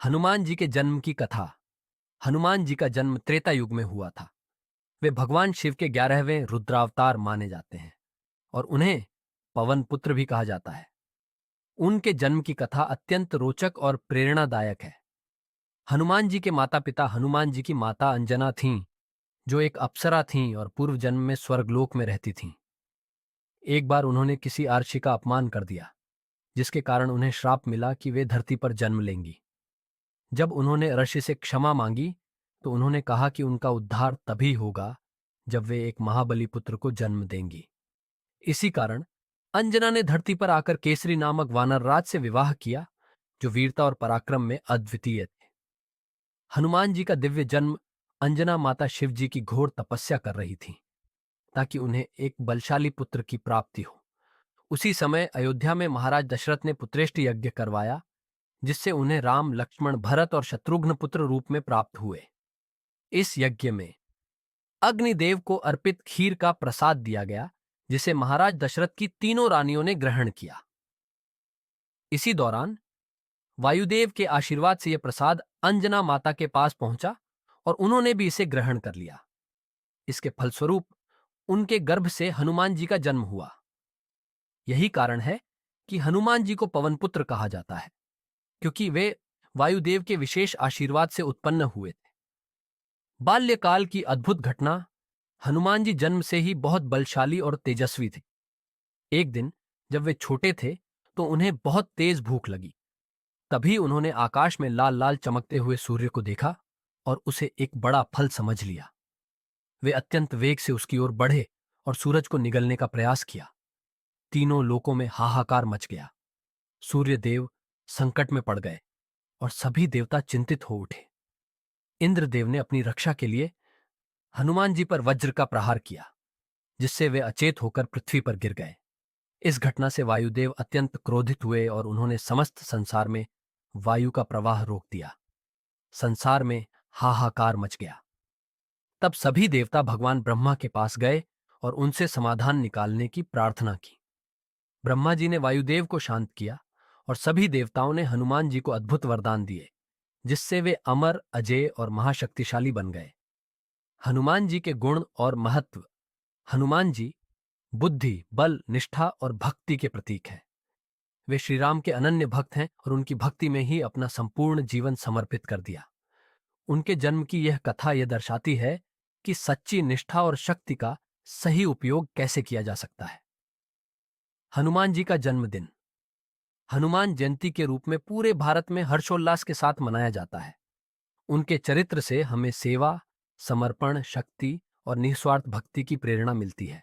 हनुमान जी के जन्म की कथा। हनुमान जी का जन्म त्रेता युग में हुआ था। वे भगवान शिव के 11वें रुद्रावतार माने जाते हैं और उन्हें पवन पुत्र भी कहा जाता है। उनके जन्म की कथा अत्यंत रोचक और प्रेरणादायक है। हनुमान जी के माता पिता हनुमान जी की माता अंजना थीं, जो एक अप्सरा थीं और पूर्व जन्म में स्वर्गलोक में रहती थीं। एक बार उन्होंने किसी आर्षि का अपमान कर दिया, जिसके कारण उन्हें श्राप मिला कि वे धरती पर जन्म लेंगी। जब उन्होंने ऋषि से क्षमा मांगी तो उन्होंने कहा कि उनका उद्धार तभी होगा जब वे एक महाबली पुत्र को जन्म देंगी। इसी कारण अंजना ने धरती पर आकर केसरी नामक वानरराज से विवाह किया, जो वीरता और पराक्रम में अद्वितीय थे। हनुमान जी का दिव्य जन्म अंजना माता शिव जी की घोर तपस्या कर रही थी, ताकि उन्हें एक बलशाली पुत्र की प्राप्ति हो। उसी समय अयोध्या में महाराज दशरथ ने पुत्रेष्टि यज्ञ करवाया, जिससे उन्हें राम, लक्ष्मण, भरत और शत्रुघ्न पुत्र रूप में प्राप्त हुए। इस यज्ञ में अग्निदेव को अर्पित खीर का प्रसाद दिया गया, जिसे महाराज दशरथ की तीनों रानियों ने ग्रहण किया। इसी दौरान वायुदेव के आशीर्वाद से यह प्रसाद अंजना माता के पास पहुंचा और उन्होंने भी इसे ग्रहण कर लिया। इसके फलस्वरूप उनके गर्भ से हनुमान जी का जन्म हुआ। यही कारण है कि हनुमान जी को पवन पुत्र कहा जाता है, क्योंकि वे वायुदेव के विशेष आशीर्वाद से उत्पन्न हुए थे। बाल्यकाल की अद्भुत घटना। हनुमान जी जन्म से ही बहुत बलशाली और तेजस्वी थे। एक दिन जब वे छोटे थे तो उन्हें बहुत तेज भूख लगी। तभी उन्होंने आकाश में लाल लाल चमकते हुए सूर्य को देखा और उसे एक बड़ा फल समझ लिया। वे अत्यंत वेग से उसकी ओर बढ़े और सूरज को निगलने का प्रयास किया। तीनों लोकों में हाहाकार मच गया। सूर्य देव संकट में पड़ गए और सभी देवता चिंतित हो उठे। इंद्रदेव ने अपनी रक्षा के लिए हनुमान जी पर वज्र का प्रहार किया, जिससे वे अचेत होकर पृथ्वी पर गिर गए। इस घटना से वायुदेव अत्यंत क्रोधित हुए और उन्होंने समस्त संसार में वायु का प्रवाह रोक दिया। संसार में हाहाकार मच गया। तब सभी देवता भगवान ब्रह्मा के पास गए और उनसे समाधान निकालने की प्रार्थना की। ब्रह्मा जी ने वायुदेव को शांत किया और सभी देवताओं ने हनुमान जी को अद्भुत वरदान दिए, जिससे वे अमर, अजेय और महाशक्तिशाली बन गए। हनुमान जी के गुण और महत्व। हनुमान जी बुद्धि, बल, निष्ठा और भक्ति के प्रतीक हैं। वे श्री राम के अनन्य भक्त हैं और उनकी भक्ति में ही अपना संपूर्ण जीवन समर्पित कर दिया। उनके जन्म की यह कथा यह दर्शाती है कि सच्ची निष्ठा और शक्ति का सही उपयोग कैसे किया जा सकता है। हनुमान जी का जन्मदिन हनुमान जयंती के रूप में पूरे भारत में हर्षोल्लास के साथ मनाया जाता है। उनके चरित्र से हमें सेवा, समर्पण, शक्ति और निस्वार्थ भक्ति की प्रेरणा मिलती है।